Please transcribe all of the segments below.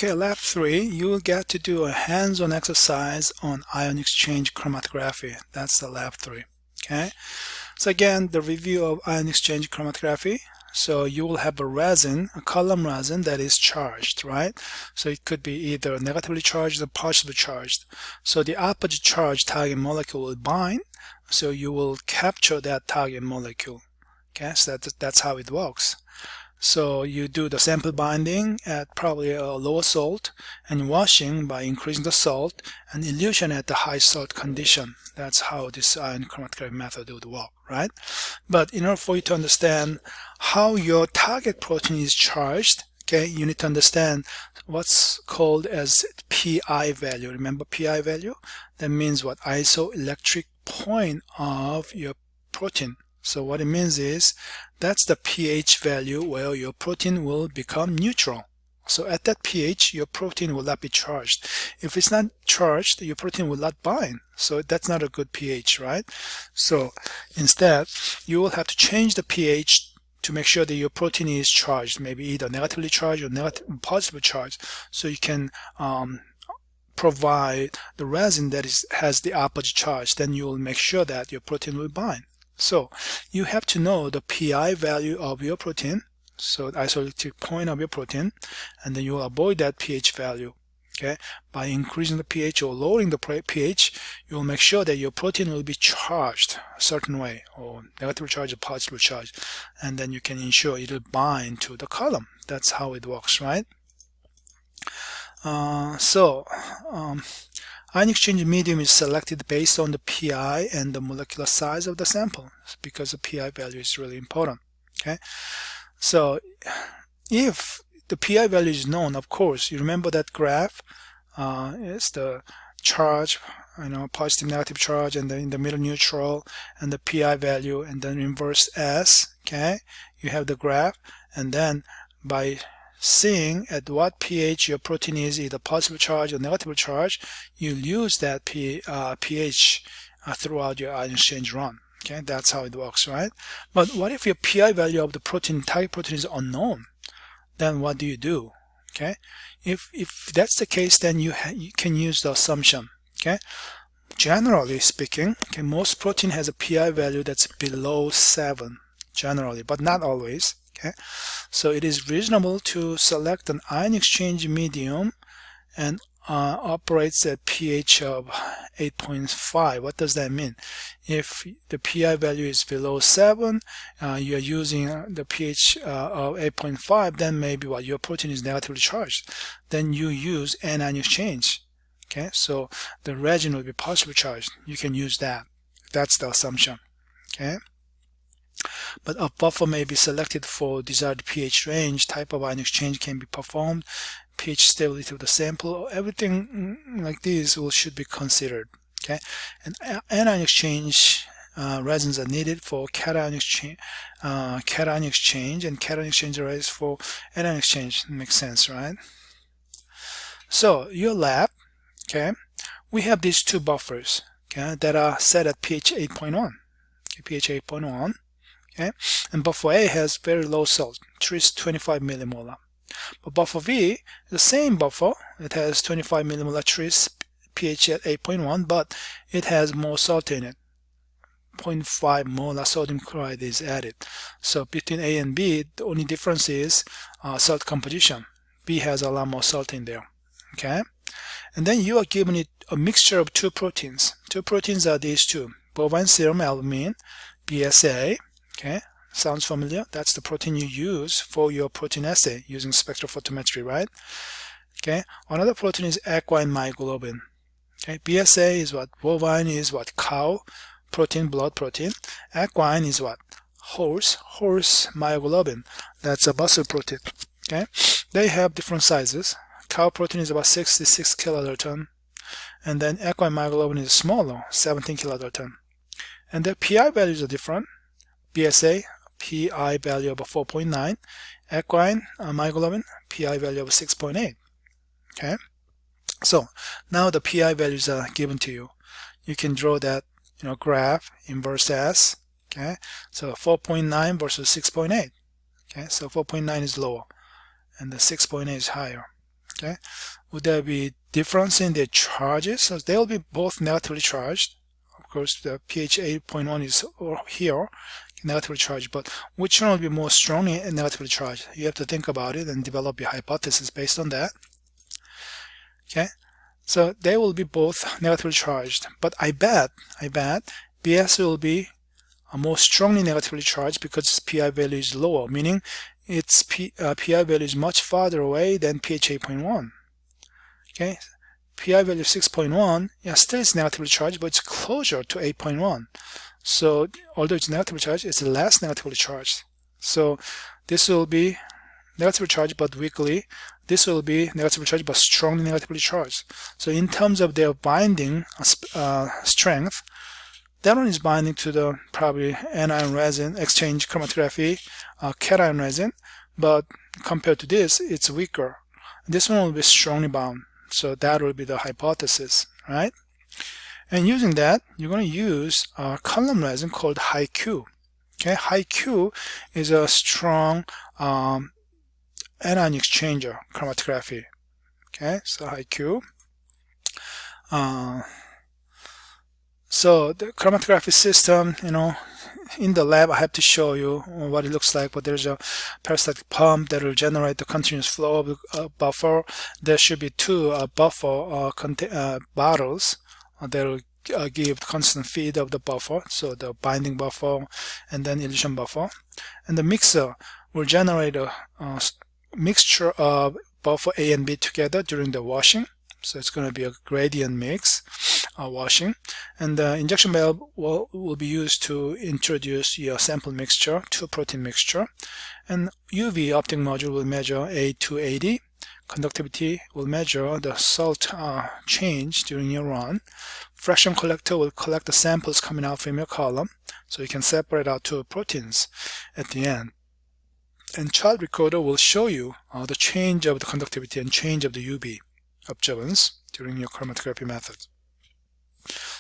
Okay, lab 3, you will get to do a hands-on exercise on ion exchange chromatography. That's the lab 3. Okay, so again, the review of ion exchange chromatography. So you will have a resin, a column resin that is charged, right? So it could be either negatively charged or positively charged. So the opposite charge target molecule will bind, so you will capture that target molecule. Okay, so that's how it works. So you do the sample binding at probably a lower salt and washing by increasing the salt and elution at the high salt condition. That's how this ion chromatography method would work, right? But in order for you to understand how your target protein is charged, okay, you need to understand what's called as PI value. Remember PI value? That means what? Isoelectric point of your protein. So what it means is that's the pH value where your protein will become neutral. So at that pH, your protein will not be charged. If it's not charged, your protein will not bind. So that's not a good pH, right? So instead, you will have to change the pH to make sure that your protein is charged, maybe either negatively charged or positively charged, so you can provide the resin that has the opposite charge. Then you will make sure that your protein will bind. So you have to know the PI value of your protein, so the isoelectric point of your protein, and then you will avoid that pH value. Okay, by increasing the pH or lowering the pH, you will make sure that your protein will be charged a certain way, or negative charge or positive charge, and then you can ensure it will bind to the column. That's how it works, right? Ion exchange medium is selected based on the PI and the molecular size of the sample, because the PI value is really important. Okay, so if the PI value is known, of course, you remember that graph is the charge, positive, negative charge, and then in the middle neutral, and the PI value, and then inverse S. Okay, you have the graph, and then by seeing at what pH your protein is either positive charge or negative charge, you'll use that pH throughout your ion exchange run. Okay, that's how it works, right? But what if your PI value of the protein, target protein, is unknown? Then what do you do? Okay, if that's the case, then you can use the assumption. Okay, generally speaking, okay, most protein has a PI value that's below 7, generally, but not always. Okay, so it is reasonable to select an ion exchange medium and operates at pH of 8.5. What does that mean? If the PI value is below 7, you are using the pH of 8.5, then maybe your protein is negatively charged. Then you use anion exchange. Okay, so the reagent will be positively charged. You can use that. That's the assumption. Okay. But a buffer may be selected for desired pH range. Type of ion exchange can be performed. pH stability of the sample. Everything like this should be considered. Okay, and anion exchange resins are needed for cation exchange, and cation exchange resins for anion exchange. Makes sense, right? So your lab, okay, we have these two buffers, okay, that are set at pH 8.1. Okay, pH 8.1. Okay, and buffer A has very low salt, tris 25 millimolar. But buffer V is the same buffer. It has 25 millimolar tris, pH at 8.1, but it has more salt in it. 0.5 molar sodium chloride is added. So between A and B, the only difference is salt composition. B has a lot more salt in there. Okay, and then you are given it a mixture of two proteins. Two proteins are these two: bovine serum albumin, BSA. Okay, sounds familiar? That's the protein you use for your protein assay using spectrophotometry, right? Okay, another protein is equine myoglobin. Okay, BSA is what? Bovine is what? Cow protein, blood protein. Equine is what? Horse myoglobin. That's a muscle protein. Okay, they have different sizes. Cow protein is about 66 kilodalton, and then equine myoglobin is smaller, 17 kilodalton. And their PI values are different. BSA, PI value of 4.9. Equine myoglobin, PI value of 6.8. Okay, so now the PI values are given to you. You can draw that graph, inverse S. Okay, so 4.9 versus 6.8. Okay, so 4.9 is lower, and the 6.8 is higher. Okay, would there be difference in their charges? So they'll be both negatively charged. Of course, the pH 8.1 is here, negatively charged, but which one will be more strongly negatively charged? You have to think about it and develop your hypothesis based on that. Okay, so they will be both negatively charged, but I bet BS will be more strongly negatively charged because its pI value is lower, meaning its pI value is much farther away than pH 8.1. Okay, pI value 6.1, yeah, still it's negatively charged, but it's closer to 8.1. So although it's negatively charged, it's less negatively charged. So this will be negatively charged but weakly. This will be negatively charged but strongly negatively charged. So in terms of their binding strength, that one is binding to the probably anion resin exchange chromatography cation resin, but compared to this, it's weaker. This one will be strongly bound. So that will be the hypothesis, right? And using that, you're going to use a column resin called high Q. Okay, high Q is a strong anion exchanger chromatography. Okay, so high Q. So the chromatography system, in the lab I have to show you what it looks like, but there's a peristaltic pump that will generate the continuous flow of the buffer. There should be two buffer bottles that will give constant feed of the buffer, so the binding buffer and then elution buffer. And the mixer will generate a mixture of buffer A and B together during the washing. So it's going to be a gradient mix washing, and the injection valve will be used to introduce your sample mixture to protein mixture, and UV optic module will measure A280. Conductivity will measure the salt change during your run. Fraction collector will collect the samples coming out from your column, so you can separate out two proteins at the end. And child recorder will show you the change of the conductivity and change of the UV observance during your chromatography method.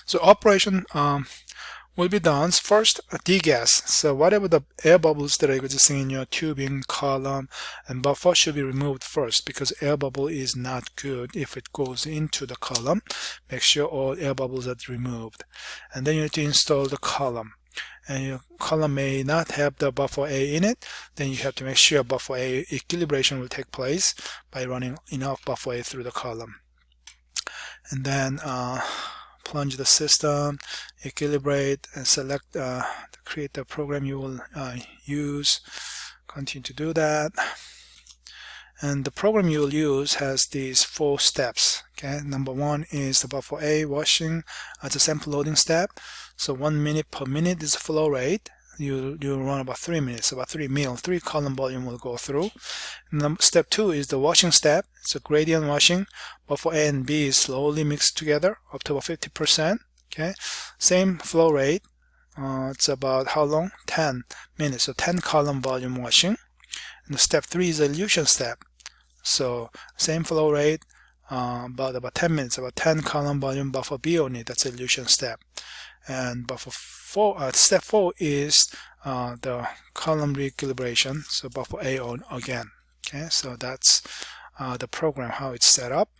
So operation will be done first degas. So whatever the air bubbles that are existing in your tubing, column, and buffer should be removed first, because air bubble is not good if it goes into the column. Make sure all air bubbles are removed. And then you need to install the column. And your column may not have the buffer A in it, then you have to make sure buffer A equilibration will take place by running enough buffer A through the column. And then plunge the system, equilibrate, and select create the program you will use. Continue to do that. And the program you will use has these 4 steps. Okay, number 1 is the buffer A washing as a sample loading step. So 1 minute per minute is the flow rate. You'll run about 3 minutes, about 3 ml, 3 column volume will go through. And step 2 is the washing step. It's a gradient washing. Buffer A and B is slowly mixed together up to about 50%. Okay, same flow rate. It's about how long? 10 minutes. So 10 column volume washing. And the step 3 is the elution step. So same flow rate, about 10 minutes, about 10 column volume buffer B only. That's the elution step. And step 4 is the column re-equilibration. So buffer A on again. Okay, so that's the program, how it's set up.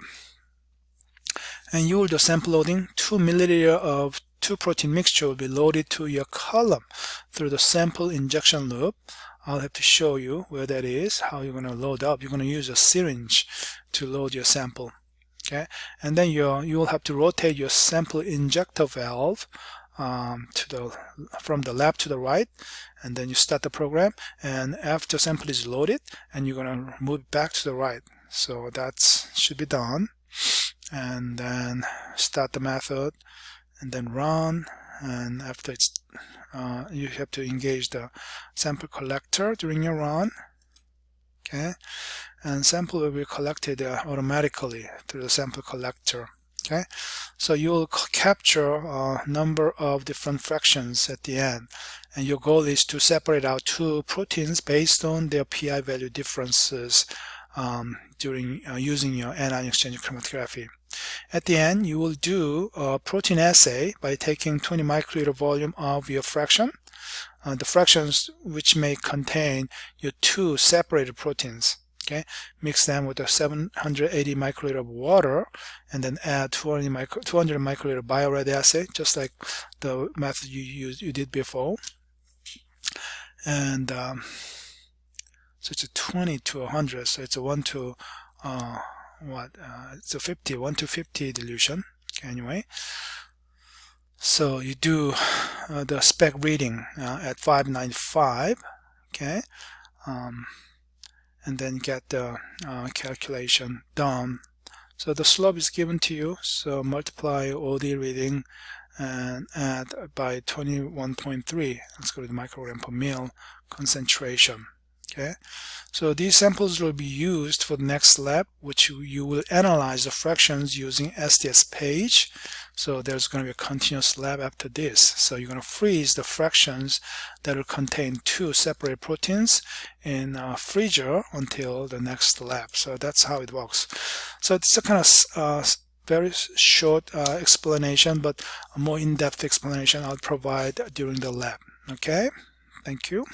And you will do sample loading. 2 milliliter of 2 protein mixture will be loaded to your column through the sample injection loop. I'll have to show you where that is, how you're going to load up. You're going to use a syringe to load your sample. Okay, and then you will have to rotate your sample injector valve from the left to the right, and then you start the program, and after sample is loaded, and you're going to move it back to the right. So that should be done, and then start the method, and then run, and after it's you have to engage the sample collector during your run. Okay, and sample will be collected automatically through the sample collector. Okay, so you will capture a number of different fractions at the end, and your goal is to separate out 2 proteins based on their pI value differences during using your anion exchange chromatography. At the end, you will do a protein assay by taking 20 microliter volume of your fraction, the fractions which may contain your 2 separated proteins. Okay, mix them with the 780 microliter of water, and then add 200 microliter bioread assay, just like the method you did before. And so it's a 20 to 100, so it's a 1 to it's a 50, 1 to 50 dilution. Okay, anyway, so you do the spec reading at 595. Okay, and then get the calculation done. So the slope is given to you, so multiply OD reading and add by 21.3. Let's go to the microgram per mil concentration. Okay, so these samples will be used for the next lab, which you will analyze the fractions using SDS page. So there's going to be a continuous lab after this. So you're going to freeze the fractions that will contain 2 separate proteins in a freezer until the next lab. So that's how it works. So it's a kind of very short explanation, but a more in-depth explanation I'll provide during the lab. Okay, thank you.